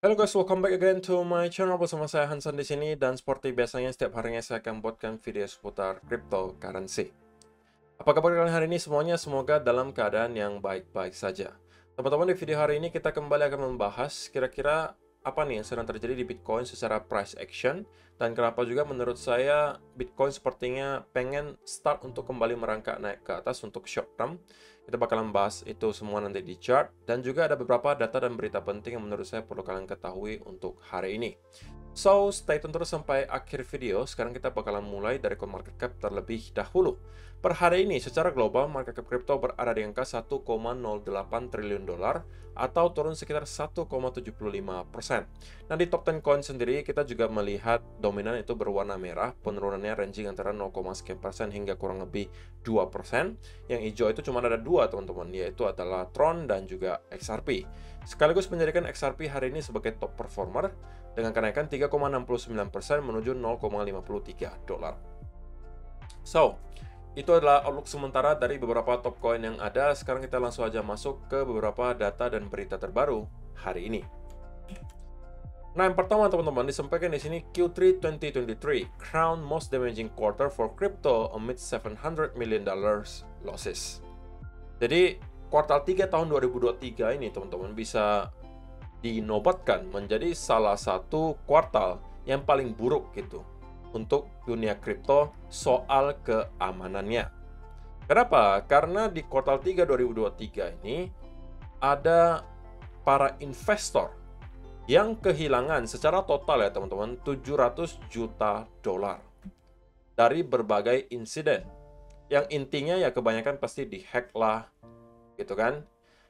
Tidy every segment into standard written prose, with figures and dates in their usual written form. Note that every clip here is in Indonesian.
Halo guys, welcome back again to my channel bersama saya Hansan di sini dan seperti biasanya setiap harinya saya akan buatkan video seputar cryptocurrency. Apa kabar kalian hari ini semuanya? Semoga dalam keadaan yang baik-baik saja. Teman-teman, di video hari ini kita kembali akan membahas kira-kira apa nih yang sedang terjadi di Bitcoin secara price action dan kenapa juga menurut saya Bitcoin sepertinya pengen start untuk kembali merangkak naik ke atas untuk short term. Kita bakalan bahas itu semua nanti di chart dan juga ada beberapa data dan berita penting yang menurut saya perlu kalian ketahui untuk hari ini. So, stay tune terus sampai akhir video. Sekarang kita bakalan mulai dari CoinMarketCap terlebih dahulu. Per hari ini, secara global, market cap kripto berada di angka 1,08 triliun dolar atau turun sekitar 1,75%. Nah, di top 10 coin sendiri, kita juga melihat dominan itu berwarna merah, penurunannya ranging antara 0, sekian % hingga kurang lebih 2%. Yang hijau itu cuma ada dua, teman-teman, yaitu adalah Tron dan juga XRP. Sekaligus menjadikan XRP hari ini sebagai top performer dengan kenaikan 3,69% menuju 0,53 dolar. So, itu adalah outlook sementara dari beberapa top coin yang ada. Sekarang kita langsung aja masuk ke beberapa data dan berita terbaru hari ini. Nah, yang pertama teman-teman disampaikan di sini Q3 2023 crown most damaging quarter for crypto amid $700 million losses. Jadi, kuartal 3 tahun 2023 ini teman-teman bisa dinobatkan menjadi salah satu kuartal yang paling buruk gitu untuk dunia kripto soal keamanannya. Kenapa? Karena di kuartal 3 2023 ini ada para investor yang kehilangan secara total ya teman-teman 700 juta dolar dari berbagai insiden. Yang intinya ya kebanyakan pasti dihack lah gitu kan.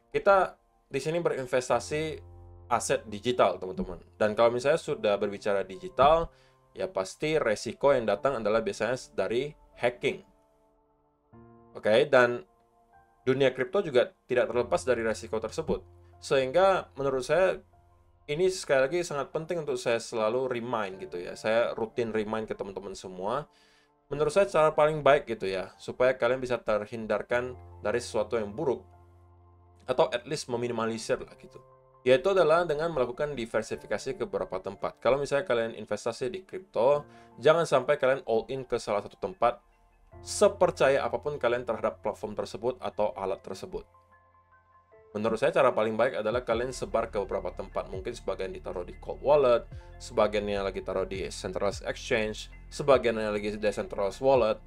Kita di sini berinvestasi aset digital, teman-teman. Dan kalau misalnya sudah berbicara digital, ya pasti resiko yang datang adalah biasanya dari hacking. Oke, dan dunia kripto juga tidak terlepas dari resiko tersebut. Sehingga menurut saya ini sekali lagi sangat penting untuk saya selalu remind gitu ya. Saya rutin remind ke teman-teman semua. Menurut saya cara paling baik gitu ya, supaya kalian bisa terhindarkan dari sesuatu yang buruk atau at least meminimalisir lah gitu. Yaitu adalah dengan melakukan diversifikasi ke beberapa tempat. Kalau misalnya kalian investasi di kripto, jangan sampai kalian all in ke salah satu tempat, sepercaya apapun kalian terhadap platform tersebut atau alat tersebut. Menurut saya cara paling baik adalah kalian sebar ke beberapa tempat. Mungkin sebagian ditaruh di cold wallet, sebagiannya lagi taruh di centralized exchange, sebagiannya lagi di decentralized wallet.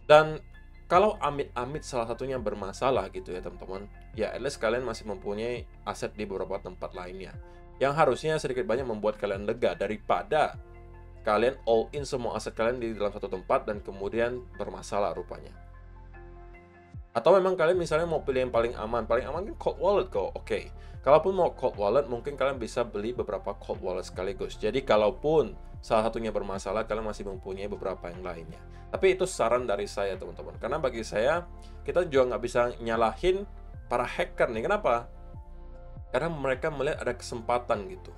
Dan kalau amit-amit salah satunya bermasalah gitu ya teman-teman, ya at least kalian masih mempunyai aset di beberapa tempat lainnya. Yang harusnya sedikit banyak membuat kalian lega daripada kalian all in semua aset kalian di dalam satu tempat dan kemudian bermasalah rupanya. Atau memang kalian misalnya mau pilih yang paling aman kan cold wallet kok, oke. Kalaupun mau cold wallet, mungkin kalian bisa beli beberapa cold wallet sekaligus. Jadi kalaupun salah satunya bermasalah, kalian masih mempunyai beberapa yang lainnya. Tapi itu saran dari saya teman-teman. Karena bagi saya, kita juga nggak bisa nyalahin para hacker nih. Kenapa? Karena mereka melihat ada kesempatan gitu.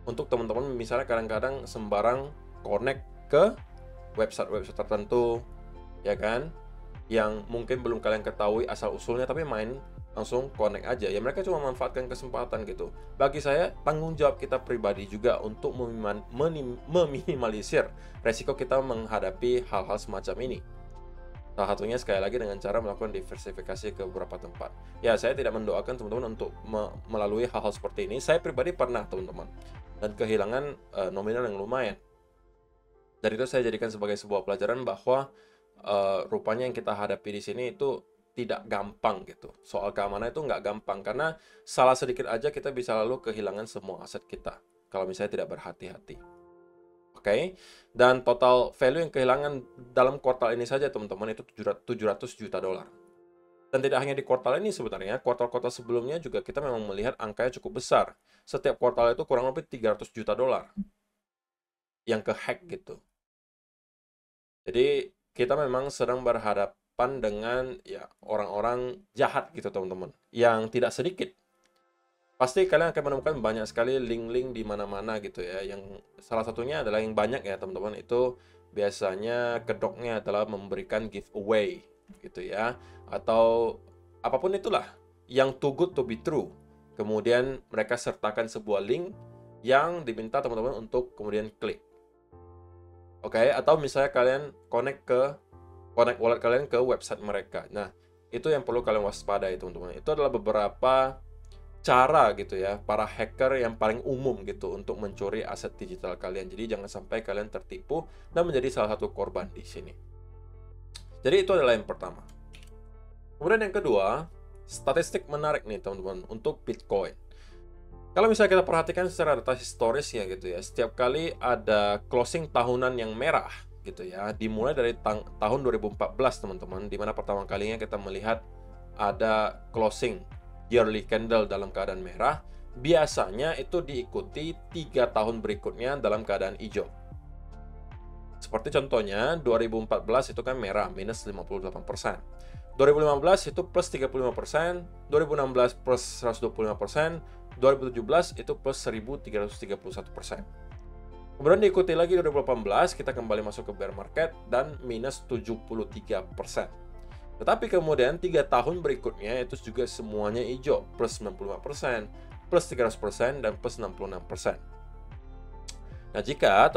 Untuk teman-teman misalnya kadang-kadang sembarang connect ke website-website tertentu, ya kan? Yang mungkin belum kalian ketahui asal-usulnya, tapi main langsung connect aja. Ya mereka cuma memanfaatkan kesempatan gitu. Bagi saya, tanggung jawab kita pribadi juga untuk meminimalisir resiko kita menghadapi hal-hal semacam ini. Salah satunya sekali lagi dengan cara melakukan diversifikasi ke beberapa tempat. Ya, saya tidak mendoakan teman-teman untuk melalui hal-hal seperti ini. Saya pribadi pernah, teman-teman. Dan kehilangan nominal yang lumayan. Dari itu saya jadikan sebagai sebuah pelajaran bahwa rupanya yang kita hadapi di sini itu tidak gampang gitu. Soal keamanan itu nggak gampang, karena salah sedikit aja kita bisa lalu kehilangan semua aset kita. Kalau misalnya tidak berhati-hati. Oke, dan total value yang kehilangan dalam kuartal ini saja teman-teman itu 700 juta dolar. Dan tidak hanya di kuartal ini sebenarnya, kuartal-kuartal sebelumnya juga kita memang melihat angkanya cukup besar. Setiap kuartal itu kurang lebih 300 juta dolar yang ke-hack gitu. Jadi kita memang sedang berhadapan dengan ya orang-orang jahat gitu teman-teman, yang tidak sedikit. Pasti kalian akan menemukan banyak sekali link-link di mana-mana gitu ya. Yang salah satunya adalah yang banyak ya teman-teman, itu biasanya kedoknya adalah memberikan giveaway gitu ya. Atau apapun itulah yang too good to be true. Kemudian mereka sertakan sebuah link yang diminta teman-teman untuk kemudian klik. Oke, atau misalnya kalian connect wallet kalian ke website mereka. Nah, itu yang perlu kalian waspadai, teman-teman. Itu adalah beberapa cara gitu ya, para hacker yang paling umum gitu untuk mencuri aset digital kalian. Jadi jangan sampai kalian tertipu dan menjadi salah satu korban di sini. Jadi itu adalah yang pertama. Kemudian yang kedua, statistik menarik nih teman-teman untuk Bitcoin. Kalau misalnya kita perhatikan secara data historisnya gitu ya, setiap kali ada closing tahunan yang merah gitu ya, dimulai dari tahun 2014 teman-teman, di mana pertama kalinya kita melihat ada closing yearly candle dalam keadaan merah, biasanya itu diikuti 3 tahun berikutnya dalam keadaan hijau. Seperti contohnya 2014 itu kan merah, minus 58%. 2015 itu plus 35%, 2016 plus 125%, 2017 itu plus 1331%. Kemudian diikuti lagi 2018, kita kembali masuk ke bear market dan minus 73%. Tetapi kemudian 3 tahun berikutnya itu juga semuanya hijau, plus 95%, plus 300%, dan plus 66%. Nah, jika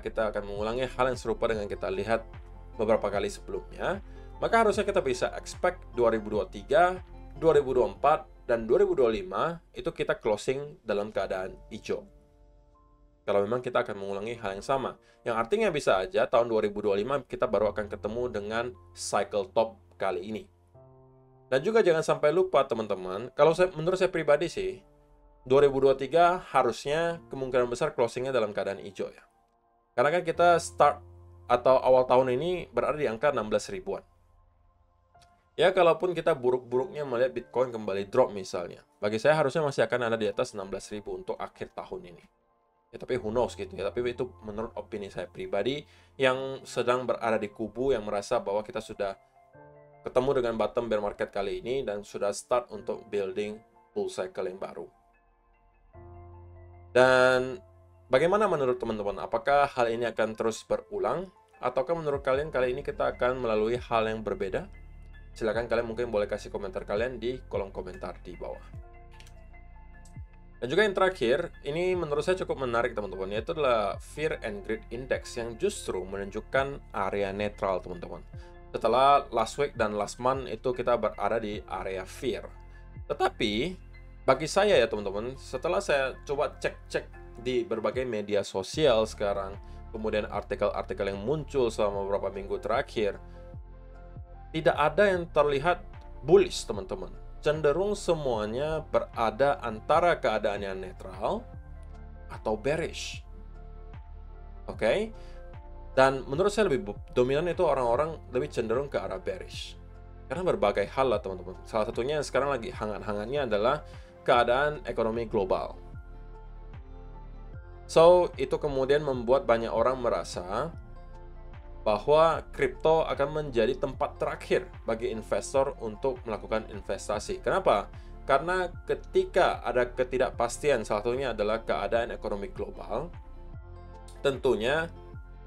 kita akan mengulangi hal yang serupa dengan kita lihat beberapa kali sebelumnya, maka harusnya kita bisa expect 2023, 2024, dan 2025 itu kita closing dalam keadaan hijau. Kalau memang kita akan mengulangi hal yang sama. Yang artinya bisa aja tahun 2025 kita baru akan ketemu dengan cycle top kali ini. Dan juga jangan sampai lupa teman-teman, menurut saya pribadi sih, 2023 harusnya kemungkinan besar closingnya dalam keadaan hijau ya. Karena kan kita start atau awal tahun ini berada di angka 16 ribuan. Ya, kalaupun kita buruk-buruknya melihat Bitcoin kembali drop misalnya, bagi saya harusnya masih akan ada di atas 16 ribu untuk akhir tahun ini. Ya, tapi who knows gitu ya. Tapi itu menurut opini saya pribadi yang sedang berada di kubu yang merasa bahwa kita sudah ketemu dengan bottom bear market kali ini dan sudah start untuk building bull cycle yang baru. Dan bagaimana menurut teman-teman? Apakah hal ini akan terus berulang? Ataukah menurut kalian kali ini kita akan melalui hal yang berbeda? Silakan kalian mungkin boleh kasih komentar kalian di kolom komentar di bawah. Dan juga yang terakhir, ini menurut saya cukup menarik teman-teman, yaitu adalah Fear and Greed Index yang justru menunjukkan area netral teman-teman. Setelah last week dan last month itu kita berada di area fear. Tetapi bagi saya ya teman-teman, setelah saya coba cek-cek di berbagai media sosial sekarang, kemudian artikel-artikel yang muncul selama beberapa minggu terakhir, tidak ada yang terlihat bullish teman-teman. Cenderung semuanya berada antara keadaan yang netral atau bearish. Oke? Dan menurut saya lebih dominan itu orang-orang lebih cenderung ke arah bearish. Karena berbagai hal lah teman-teman. Salah satunya yang sekarang lagi hangat-hangatnya adalah keadaan ekonomi global. So, itu kemudian membuat banyak orang merasa bahwa kripto akan menjadi tempat terakhir bagi investor untuk melakukan investasi. Kenapa? Karena ketika ada ketidakpastian, salah satunya adalah keadaan ekonomi global, tentunya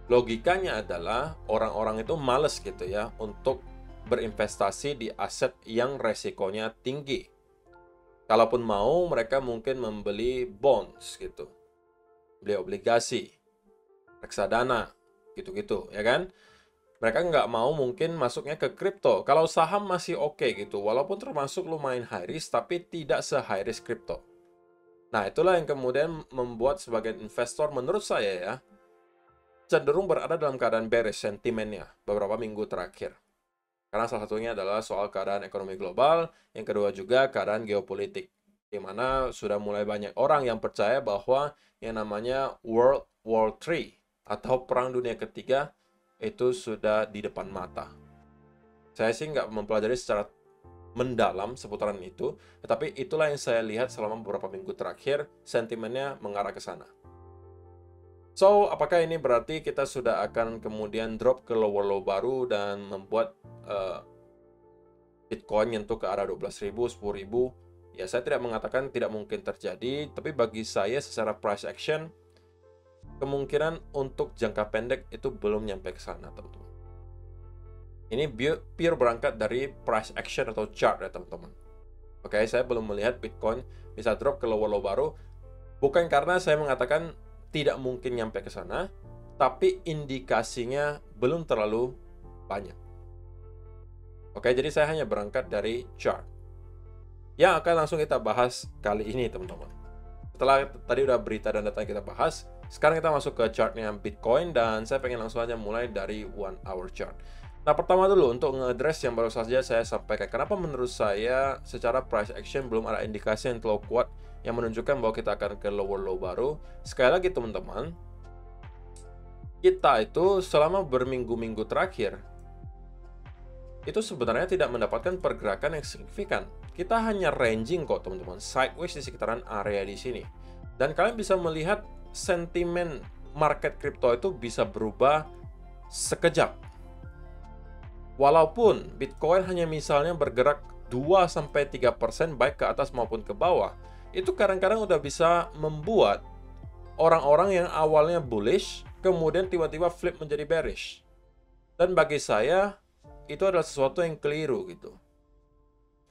logikanya adalah orang-orang itu males gitu ya untuk berinvestasi di aset yang resikonya tinggi. Kalaupun mau, mereka mungkin membeli bonds gitu, beli obligasi, reksadana, gitu-gitu, ya kan? Mereka nggak mau mungkin masuknya ke kripto. Kalau saham masih oke gitu, walaupun termasuk lumayan high risk, tapi tidak se-high risk kripto. Nah, itulah yang kemudian membuat sebagian investor, menurut saya ya, cenderung berada dalam keadaan bearish sentimennya beberapa minggu terakhir. Karena salah satunya adalah soal keadaan ekonomi global, yang kedua juga keadaan geopolitik, di mana sudah mulai banyak orang yang percaya bahwa yang namanya World War III atau Perang Dunia Ketiga itu sudah di depan mata. Saya sih nggak mempelajari secara mendalam seputaran itu, tetapi itulah yang saya lihat selama beberapa minggu terakhir, sentimennya mengarah ke sana. So, apakah ini berarti kita sudah akan kemudian drop ke low baru dan membuat Bitcoin nyentuh ke arah 12.000, 10.000? Ya, saya tidak mengatakan tidak mungkin terjadi, tapi bagi saya secara price action, kemungkinan untuk jangka pendek itu belum nyampe ke sana, teman-teman. Ini pure berangkat dari price action atau chart ya, teman-teman. Oke, saya belum melihat Bitcoin bisa drop ke low baru Bukan karena saya mengatakan tidak mungkin nyampe ke sana, tapi indikasinya belum terlalu banyak. Oke, jadi saya hanya berangkat dari chart yang akan langsung kita bahas kali ini, teman-teman. Setelah tadi udah berita dan data yang kita bahas, sekarang kita masuk ke chartnya Bitcoin, dan saya pengen langsung aja mulai dari 1 hour chart. Nah, pertama dulu untuk nge-address yang baru saja saya sampaikan, kenapa menurut saya secara price action belum ada indikasi yang terlalu kuat yang menunjukkan bahwa kita akan ke lower low baru. Sekali lagi teman-teman, kita itu selama berminggu-minggu terakhir itu sebenarnya tidak mendapatkan pergerakan yang signifikan. Kita hanya ranging kok teman-teman, sideways di sekitaran area di sini. Dan kalian bisa melihat sentimen market kripto itu bisa berubah sekejap. Walaupun Bitcoin hanya misalnya bergerak 2-3% baik ke atas maupun ke bawah, itu kadang-kadang udah bisa membuat orang-orang yang awalnya bullish kemudian tiba-tiba flip menjadi bearish. Dan bagi saya itu adalah sesuatu yang keliru gitu.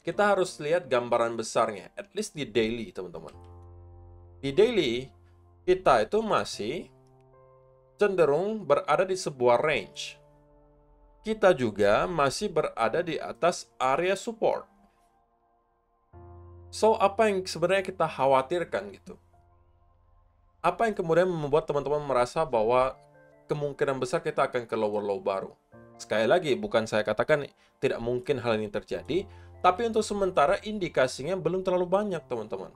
Kita harus lihat gambaran besarnya, at least di daily, teman-teman. Di daily, kita itu masih cenderung berada di sebuah range. Kita juga masih berada di atas area support. So, apa yang sebenarnya kita khawatirkan gitu? Apa yang kemudian membuat teman-teman merasa bahwa kemungkinan besar kita akan ke lower low baru? Sekali lagi, bukan saya katakan tidak mungkin hal ini terjadi, tapi untuk sementara indikasinya belum terlalu banyak, teman-teman.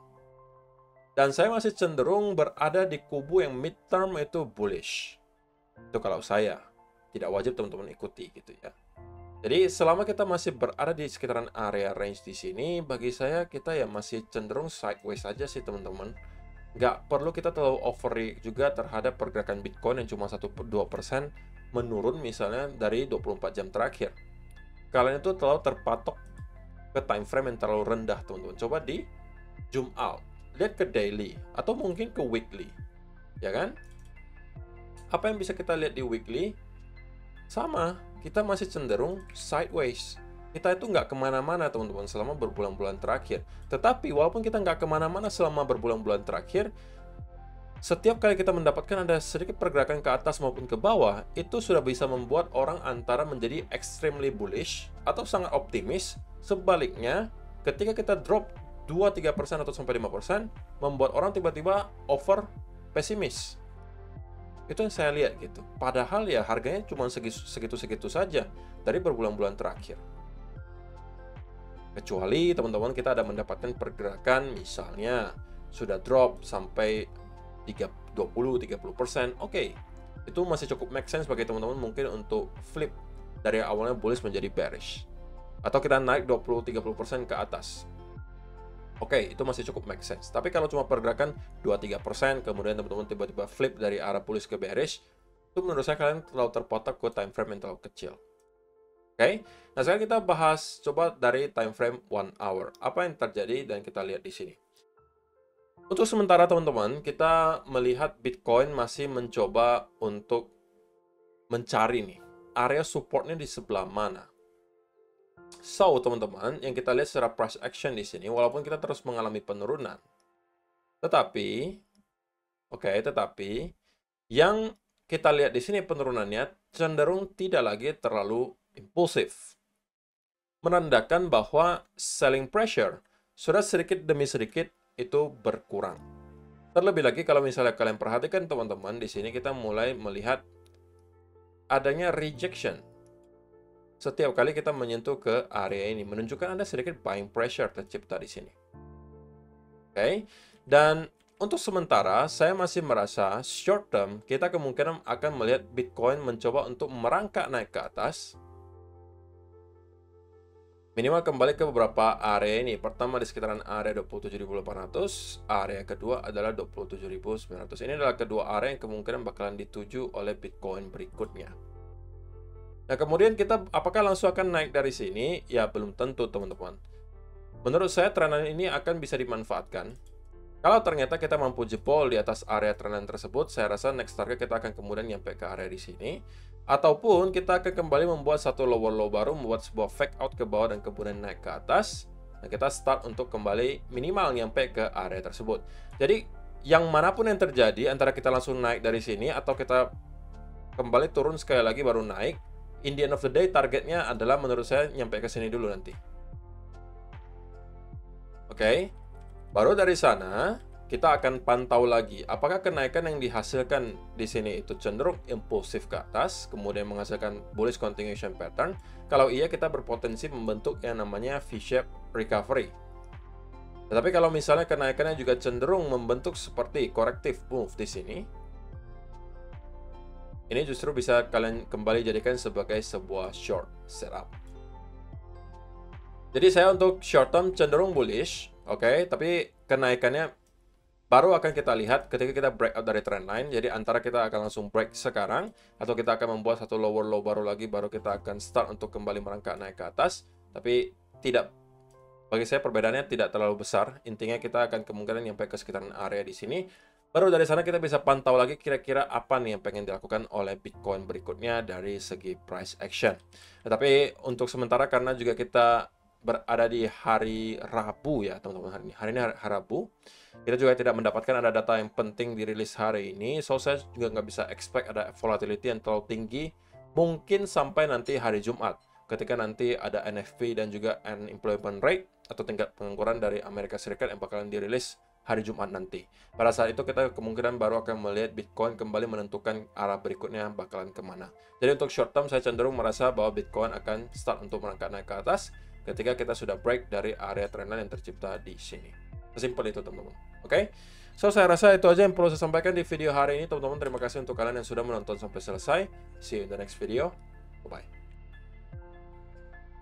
Dan saya masih cenderung berada di kubu yang midterm itu bullish. Itu kalau saya. Tidak wajib teman-teman ikuti gitu ya. Jadi selama kita masih berada di sekitaran area range di sini, bagi saya kita ya masih cenderung sideways saja sih teman-teman. Nggak perlu kita terlalu euphoria juga terhadap pergerakan Bitcoin yang cuma 1-2% menurun misalnya dari 24 jam terakhir. Kalian itu terlalu terpatok ke time frame yang terlalu rendah teman-teman. Coba di zoom out, lihat ke daily atau mungkin ke weekly, ya kan? Apa yang bisa kita lihat di weekly? Sama, kita masih cenderung sideways. Kita itu nggak kemana-mana teman-teman selama berbulan-bulan terakhir. Tetapi walaupun kita nggak kemana-mana selama berbulan-bulan terakhir, setiap kali kita mendapatkan ada sedikit pergerakan ke atas maupun ke bawah, itu sudah bisa membuat orang antara menjadi extremely bullish atau sangat optimis. Sebaliknya, ketika kita drop 2-3% atau sampai 5%, membuat orang tiba-tiba over pesimis. Itu yang saya lihat gitu. Padahal ya harganya cuma segitu-segitu saja dari berbulan-bulan terakhir. Kecuali teman-teman kita ada mendapatkan pergerakan misalnya sudah drop sampai 20-30%. Oke. Itu masih cukup make sense bagi teman-teman mungkin untuk flip dari awalnya bullish menjadi bearish. Atau kita naik 20-30% ke atas. Oke, itu masih cukup make sense. Tapi kalau cuma pergerakan 2-3%, kemudian teman-teman tiba-tiba flip dari arah bullish ke bearish, itu menurut saya kalian terlalu terpatok ke time frame yang terlalu kecil. Oke, nah sekarang kita bahas coba dari time frame 1 hour. Apa yang terjadi dan kita lihat di sini. Untuk sementara teman-teman, kita melihat Bitcoin masih mencoba untuk mencari nih, area supportnya di sebelah mana. So, teman-teman, yang kita lihat secara price action di sini, walaupun kita terus mengalami penurunan, tetapi yang kita lihat di sini penurunannya cenderung tidak lagi terlalu impulsif, menandakan bahwa selling pressure sudah sedikit demi sedikit itu berkurang. Terlebih lagi kalau misalnya kalian perhatikan teman-teman, di sini kita mulai melihat adanya rejection. Setiap kali kita menyentuh ke area ini, menunjukkan ada sedikit buying pressure tercipta di sini. Oke, dan untuk sementara, saya masih merasa short term, kita kemungkinan akan melihat Bitcoin mencoba untuk merangkak naik ke atas. Minimal kembali ke beberapa area ini. Pertama di sekitaran area 27.800, area kedua adalah 27.900. Ini adalah kedua area yang kemungkinan bakalan dituju oleh Bitcoin berikutnya. Nah, kemudian kita apakah langsung akan naik dari sini? Ya, belum tentu, teman-teman. Menurut saya, trendan ini akan bisa dimanfaatkan. Kalau ternyata kita mampu jebol di atas area trendan tersebut, saya rasa next target kita akan kemudian nyampe ke area di sini. Ataupun kita akan kembali membuat satu lower low baru, membuat sebuah fake out ke bawah dan kemudian naik ke atas. Nah, kita start untuk kembali minimal nyampe ke area tersebut. Jadi, yang manapun yang terjadi, antara kita langsung naik dari sini atau kita kembali turun sekali lagi baru naik, in the end of the day targetnya adalah menurut saya nyampe ke sini dulu nanti. Oke, baru dari sana kita akan pantau lagi apakah kenaikan yang dihasilkan di sini itu cenderung impulsif ke atas, kemudian menghasilkan bullish continuation pattern. Kalau iya, kita berpotensi membentuk yang namanya V-shape recovery. Tetapi kalau misalnya kenaikannya juga cenderung membentuk seperti corrective move di sini, ini justru bisa kalian kembali jadikan sebagai sebuah short setup. Jadi saya untuk short term cenderung bullish, oke, tapi kenaikannya baru akan kita lihat ketika kita breakout dari trend line. Jadi antara kita akan langsung break sekarang, atau kita akan membuat satu lower low baru lagi, baru kita akan start untuk kembali merangkak naik ke atas. Tapi tidak, bagi saya perbedaannya tidak terlalu besar. Intinya kita akan kemungkinan sampai ke sekitaran area di sini. Baru dari sana kita bisa pantau lagi kira-kira apa nih yang pengen dilakukan oleh Bitcoin berikutnya dari segi price action. Tapi untuk sementara karena juga kita berada di hari Rabu ya teman-teman, hari ini hari Rabu, kita juga tidak mendapatkan ada data yang penting dirilis hari ini, so saya juga nggak bisa expect ada volatility yang terlalu tinggi, mungkin sampai nanti hari Jumat ketika nanti ada NFP dan juga unemployment rate atau tingkat pengangguran dari Amerika Serikat yang bakalan dirilis hari Jumat nanti. Pada saat itu kita kemungkinan baru akan melihat Bitcoin kembali menentukan arah berikutnya bakalan kemana. Jadi untuk short term saya cenderung merasa bahwa Bitcoin akan start untuk merangkak naik ke atas ketika kita sudah break dari area trendline yang tercipta di sini. Sesimpel itu teman-teman. Oke? So saya rasa itu aja yang perlu saya sampaikan di video hari ini teman-teman. Terima kasih untuk kalian yang sudah menonton sampai selesai. See you in the next video. Bye-bye.